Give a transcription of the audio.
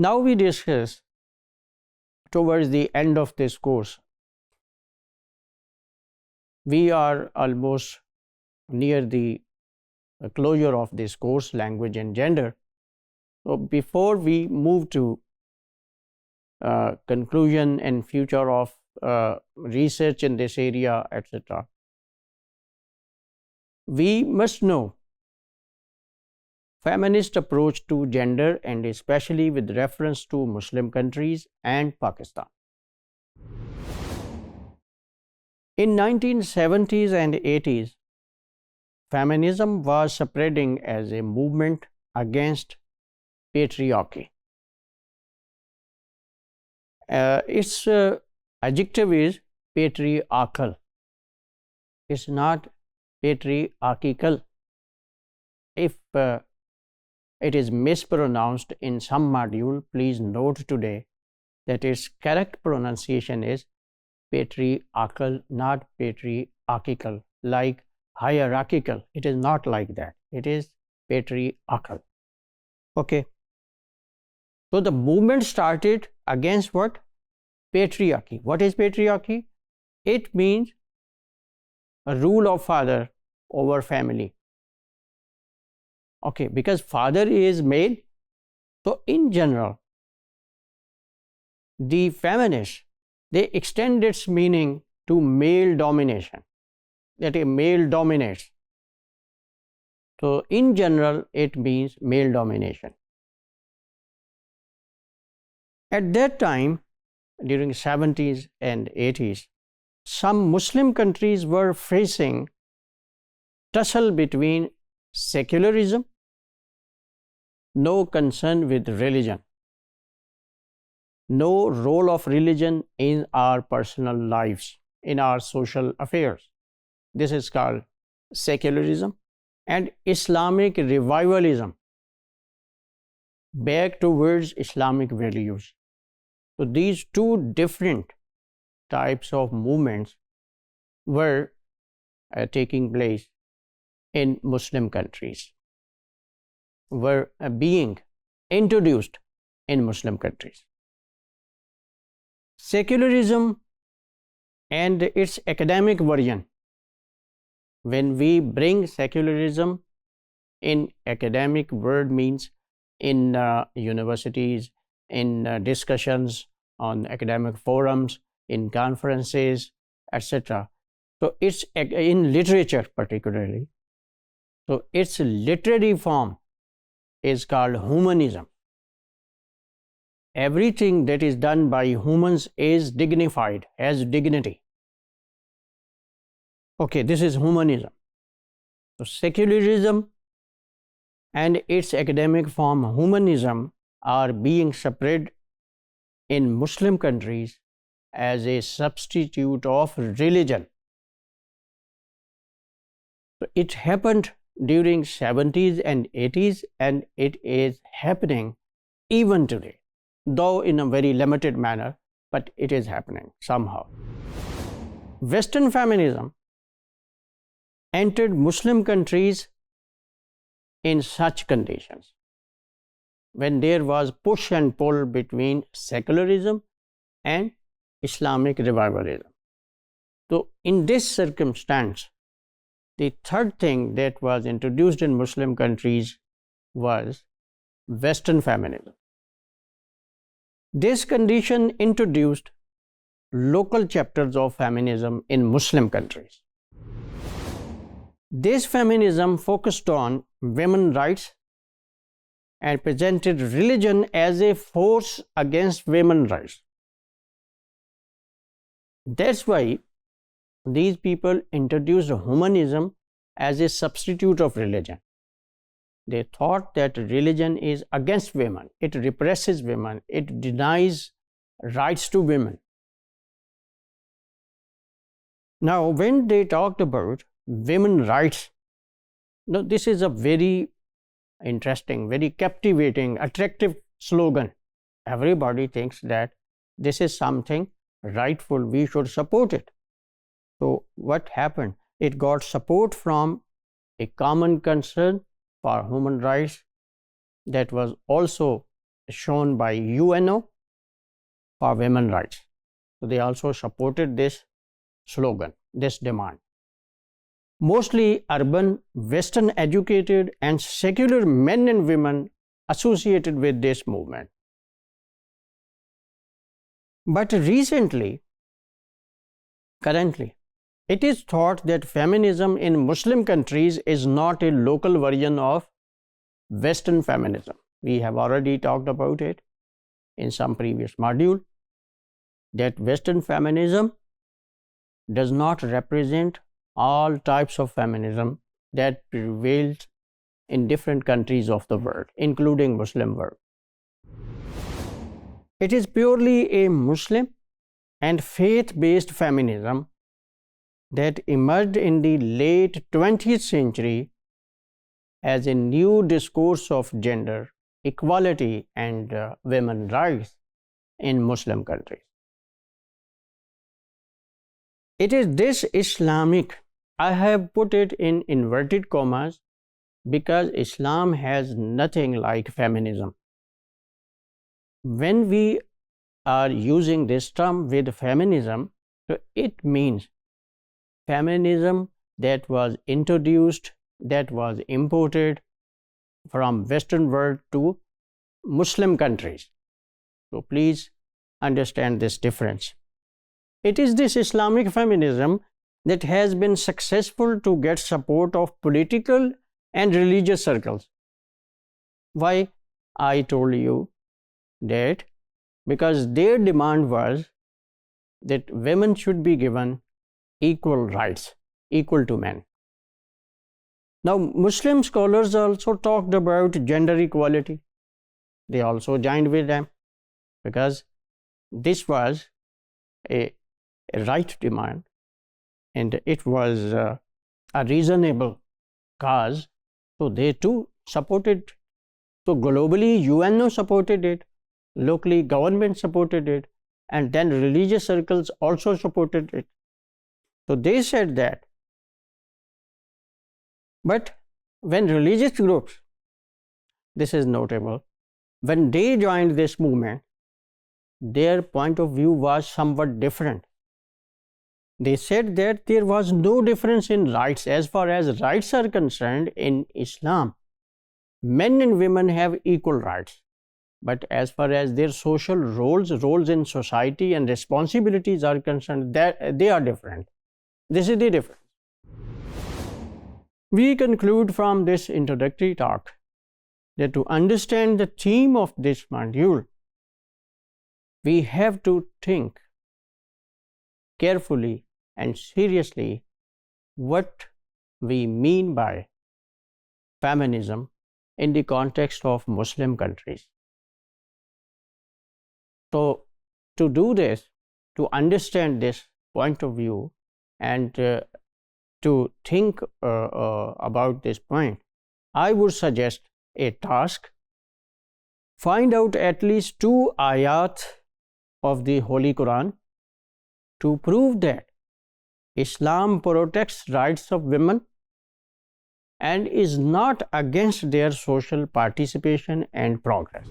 Now we discuss towards the end of this course. We are almost near the closure of this course, Language and Gender. So before we move to conclusion and future of research in this area, etc., we must know feminist approach to gender, and especially with reference to Muslim countries and Pakistan. In 1970s and 80s, feminism was spreading as a movement against patriarchy. Its adjective is patriarchal. It's not patriarchal. If it is mispronounced in some module, please note today that its correct pronunciation is patriarchal, not patriarchal, like hierarchical. It is not like that. It is patriarchal. Okay. So the movement started against what? Patriarchy. What is patriarchy? It means a rule of father over family. Okay, because father is male, so in general, the feminists, they extend its meaning to male domination, that a male dominates. So in general, it means male domination. At that time, during 70s and 80s, some Muslim countries were facing tussle between secularism, no concern with religion, no role of religion in our personal lives, in our social affairs. This is called secularism, and Islamic revivalism, back towards Islamic values. So these two different types of movements were taking place in Muslim countries, were being introduced in Muslim countries. Secularism and its academic version. When we bring secularism in academic word, means in universities, in discussions on academic forums, in conferences, etc. So it's in literature particularly. So its literary form is called humanism. Everything that is done by humans is dignified, has dignity. Okay, this is humanism. So secularism and its academic form humanism are being spread in Muslim countries as a substitute of religion. So it happened during 70s and 80s, and it is happening even today, though in a very limited manner, but it is happening somehow. Western feminism entered Muslim countries in such conditions, when there was push and pull between secularism and Islamic revivalism. So in this circumstance, the third thing that was introduced in Muslim countries was Western feminism. This condition introduced local chapters of feminism in Muslim countries. This feminism focused on women's rights and presented religion as a force against women's rights. That's why these people introduced humanism as a substitute of religion. They thought that religion is against women, it represses women, it denies rights to women. Now, when they talked about women's rights, now this is a very interesting, very captivating, attractive slogan. Everybody thinks that this is something rightful, we should support it. So what happened? It got support from a common concern for human rights that was also shown by UNO for women's rights. So they also supported this slogan, this demand. Mostly urban, Western educated and secular men and women associated with this movement. But currently, it is thought that feminism in Muslim countries is not a local version of Western feminism. We have already talked about it in some previous module, that Western feminism does not represent all types of feminism that prevails in different countries of the world, including Muslim world. It is purely a Muslim and faith-based feminism that emerged in the late 20th century as a new discourse of gender equality and women's rights in Muslim countries. It is this Islamic, I have put it in inverted commas because Islam has nothing like feminism. When we are using this term with feminism, it means feminism that was introduced, that was imported from Western world to Muslim countries. So please understand this difference. It is this Islamic feminism that has been successful to get support of political and religious circles. Why? I told you that because their demand was that women should be given equal rights, equal to men. Now, Muslim scholars also talked about gender equality. They also joined with them because this was a right demand and it was a reasonable cause. So they too supported. So globally, UNO supported it, locally government supported it, and then religious circles also supported it. So they said that. But when religious groups, this is notable, when they joined this movement, their point of view was somewhat different. They said that there was no difference in rights. As far as rights are concerned in Islam, men and women have equal rights. But as far as their social roles in society and responsibilities are concerned, they are different. This is the difference. We conclude from this introductory talk that to understand the theme of this module, we have to think carefully and seriously what we mean by feminism in the context of Muslim countries. So, to do this, to understand this point of view and to think about this point, I would suggest a task. Find out at least 2 ayat of the Holy Quran to prove that Islam protects rights of women and is not against their social participation and progress.